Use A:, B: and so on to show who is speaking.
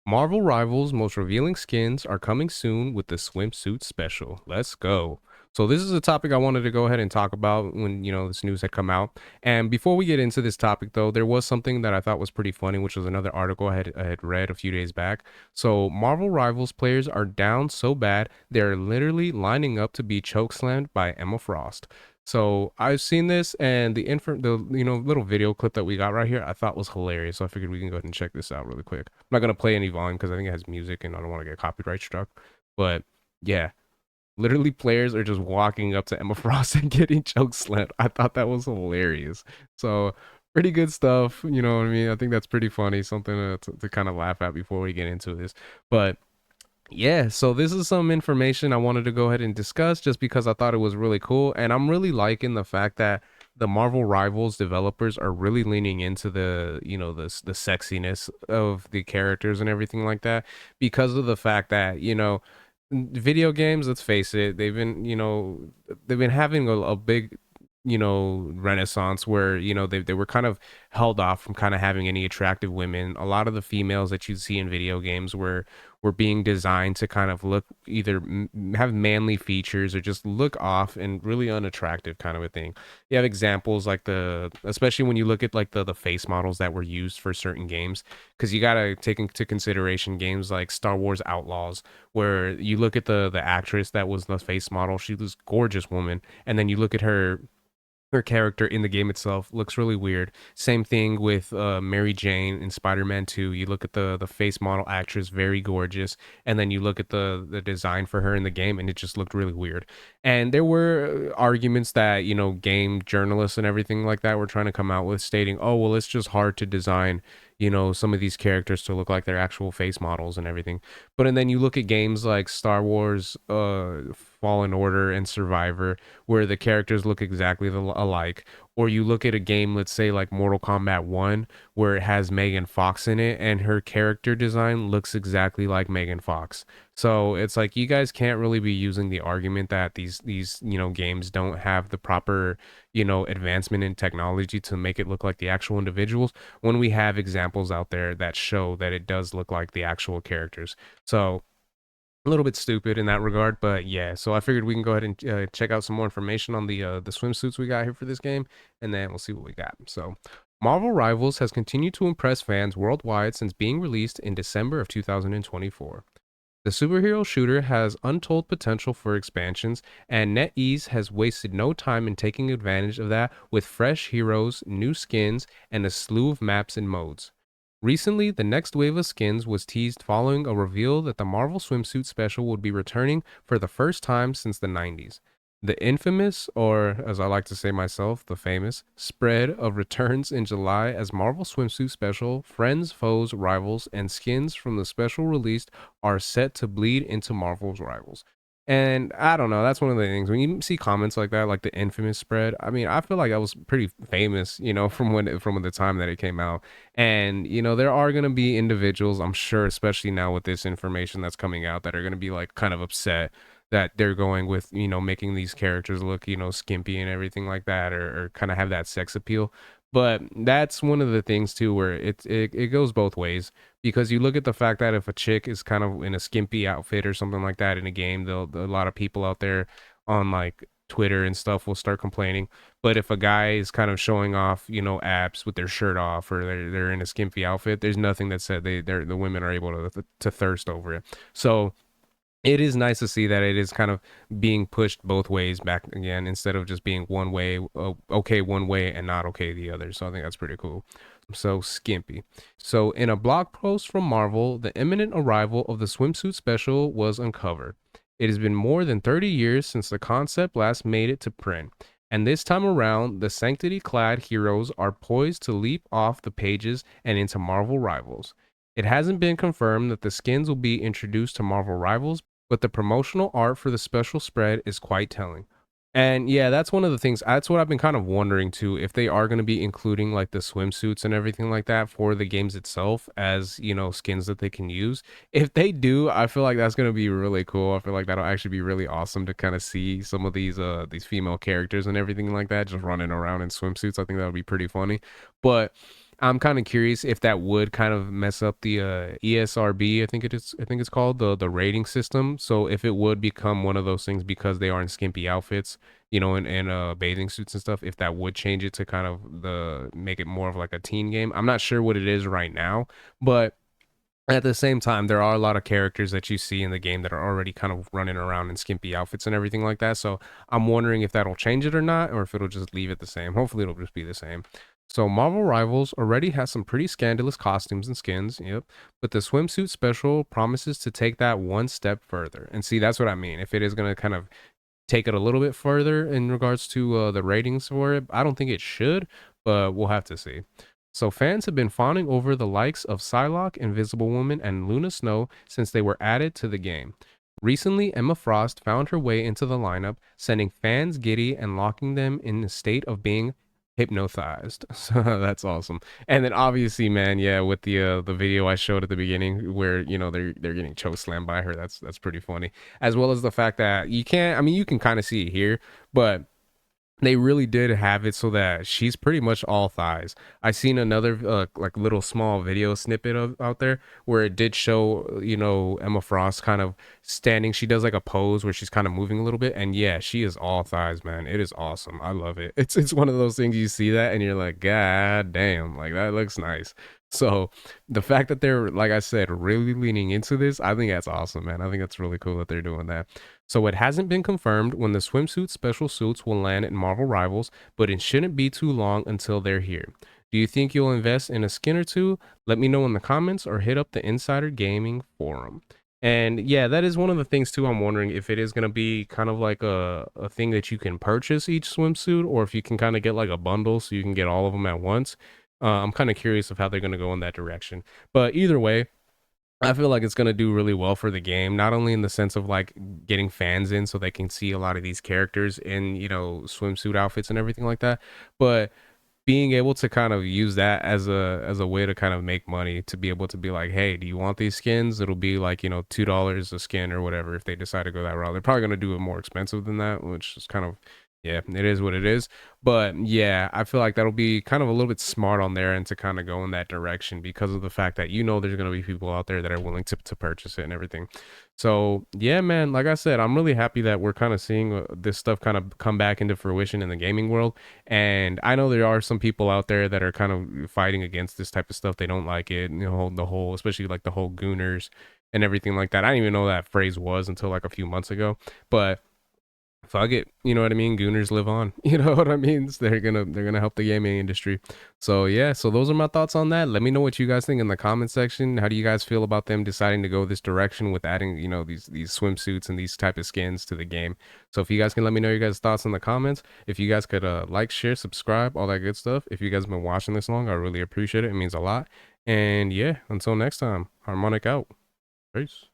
A: Marvel Rivals most revealing skins are coming soon with the swimsuit special. Let's go. So this is a topic I wanted to go ahead and talk about when, this news had come out. And before we get into this topic though, there was something that I thought was pretty funny, which was another article I had read a few days back. So Marvel Rivals players are down so bad, they're literally lining up to be chokeslammed by Emma Frost. So I've seen this, and the little video clip that we got right here I thought was hilarious. So I figured we can go ahead and check this out really quick. I'm not gonna play any volume because I think it has music and I don't want to get copyright struck. But yeah, literally players are just walking up to Emma Frost and getting choke slammed. I thought that was hilarious. So pretty good stuff. You know what I mean? I think that's pretty funny. Something to kind of laugh at before we get into this. But yeah, so this is some information I wanted to go ahead and discuss just because I thought it was really cool. And I'm really liking the fact that the Marvel Rivals developers are really leaning into the sexiness of the characters and everything like that because of the fact that, video games, let's face it, they've been having a big renaissance where they were kind of held off from kind of having any attractive women. A lot of the females that you see in video games were being designed to kind of look either have manly features or just look off and really unattractive kind of a thing. You have examples like especially when you look at like the face models that were used for certain games, because you got to take into consideration games like Star Wars Outlaws, where you look at the actress that was the face model. She was gorgeous woman, and then you look at her character in the game itself looks really weird. Same thing with Mary Jane in Spider-Man 2. You look at the face model actress, very gorgeous, and then you look at the design for her in the game, and it just looked really weird. And there were arguments that game journalists and everything like that were trying to come out with, stating, "Oh, well, it's just hard to design." Some of these characters to look like their actual face models and everything. But and then you look at games like Star Wars Fallen Order and Survivor, where the characters look exactly alike. Or you look at a game, let's say like Mortal Kombat 1, where it has Megan Fox in it, and her character design looks exactly like Megan Fox. So it's like you guys can't really be using the argument that these games don't have the proper advancement in technology to make it look like the actual individuals, when we have examples out there that show that it does look like the actual characters. So a little bit stupid in that regard, but yeah. So I figured we can go ahead and check out some more information on the swimsuits we got here for this game, and then we'll see what we got. So, Marvel Rivals has continued to impress fans worldwide since being released in December of 2024. The superhero shooter has untold potential for expansions, and NetEase has wasted no time in taking advantage of that with fresh heroes, new skins, and a slew of maps and modes. Recently, the next wave of skins was teased following a reveal that the Marvel Swimsuit Special would be returning for the first time since the 90s. The infamous, or as I like to say myself, the famous, spread of returns in July as Marvel Swimsuit Special, Friends, Foes, Rivals, and skins from the special released are set to bleed into Marvel's Rivals. And I don't know, that's one of the things. When you see comments like that, like the infamous spread, I mean, I feel like that was pretty famous, from the time that it came out. And, there are going to be individuals, I'm sure, especially now with this information that's coming out, that are going to be like kind of upset that they're going with, making these characters look, skimpy and everything like that, or kind of have that sex appeal. But that's one of the things too, where it goes both ways, because you look at the fact that if a chick is kind of in a skimpy outfit or something like that in a game, a lot of people out there on like Twitter and stuff will start complaining. But if a guy is kind of showing off, abs with their shirt off, or they're in a skimpy outfit, there's nothing that said the women are able to thirst over it. So it is nice to see that it is kind of being pushed both ways back again, instead of just being one way, okay one way and not okay the other. So I think that's pretty cool. So skimpy. So in a blog post from Marvel, the imminent arrival of the swimsuit special was uncovered. It has been more than 30 years since the concept last made it to print, and this time around the sanctity clad heroes are poised to leap off the pages and into Marvel Rivals. It hasn't been confirmed that the skins will be introduced to Marvel Rivals, but the promotional art for the special spread is quite telling. And yeah, that's one of the things. That's what I've been kind of wondering too, if they are going to be including like the swimsuits and everything like that for the games itself as, skins that they can use. If they do, I feel like that's going to be really cool. I feel like that'll actually be really awesome to kind of see some of these female characters and everything like that just running around in swimsuits. I think that would be pretty funny. But I'm kind of curious if that would kind of mess up the ESRB. I think it's called the rating system. So if it would become one of those things because they are in skimpy outfits, you know, and bathing suits and stuff, if that would change it to kind of the make it more of like a teen game. I'm not sure what it is right now, but at the same time, there are a lot of characters that you see in the game that are already kind of running around in skimpy outfits and everything like that. So I'm wondering if that'll change it or not, or if it'll just leave it the same. Hopefully, it'll just be the same. So Marvel Rivals already has some pretty scandalous costumes and skins, yep. But the swimsuit special promises to take that one step further. And see, that's what I mean. If it is going to kind of take it a little bit further in regards to the ratings for it. I don't think it should, but we'll have to see. So fans have been fawning over the likes of Psylocke, Invisible Woman, and Luna Snow since they were added to the game. Recently, Emma Frost found her way into the lineup, sending fans giddy and locking them in a state of being hypnotized. So that's awesome. And then obviously, man, yeah, with the video I showed at the beginning where, you know, they're getting choke slammed by her, that's pretty funny. As well as the fact that you can't, I mean, you can kind of see it here, but they really did have it so that she's pretty much all thighs. I seen another like little small video snippet of out there where it did show, you know, Emma Frost kind of standing. She does like a pose where she's kind of moving a little bit, and yeah, she is all thighs, man. It is awesome. I love it. It's one of those things you see that and you're like, God damn, like that looks nice. So the fact that they're, like I said, really leaning into this, I think that's awesome, man. I think that's really cool that they're doing that. So it hasn't been confirmed when the swimsuit special suits will land in Marvel Rivals, but it shouldn't be too long until they're here. Do you think you'll invest in a skin or two? Let me know in the comments or hit up the Insider Gaming forum. And yeah, that is one of the things too. I'm wondering if it is going to be kind of like a thing that you can purchase each swimsuit, or if you can kind of get like a bundle so you can get all of them at once. I'm kind of curious of how they're going to go in that direction. But either way, I feel like it's going to do really well for the game, not only in the sense of like getting fans in so they can see a lot of these characters in, you know, swimsuit outfits and everything like that, but being able to kind of use that as a way to kind of make money, to be able to be like, hey, do you want these skins? It'll be like, you know, $2 a skin or whatever if they decide to go that route. They're probably going to do it more expensive than that, which is kind of, yeah, it is what it is. But yeah, I feel like that'll be kind of a little bit smart on there and to kind of go in that direction because of the fact that, you know, there's going to be people out there that are willing to purchase it and everything. So yeah, man, like I said, I'm really happy that we're kind of seeing this stuff kind of come back into fruition in the gaming world. And I know there are some people out there that are kind of fighting against this type of stuff. They don't like it, you know, the whole, especially like the whole gooners and everything like that. I didn't even know that phrase was until like a few months ago. But fuck it, you know what I mean? Gooners live on. You know what I mean? So they're gonna help the gaming industry. So yeah, so those are my thoughts on that. Let me know what you guys think in the comment section. How do you guys feel about them deciding to go this direction with adding, you know, these swimsuits and these type of skins to the game? So if you guys can let me know your guys' thoughts in the comments. If you guys could like, share, subscribe, all that good stuff. If you guys have been watching this long, I really appreciate it. It means a lot. And yeah, until next time, Harmonic out. Peace.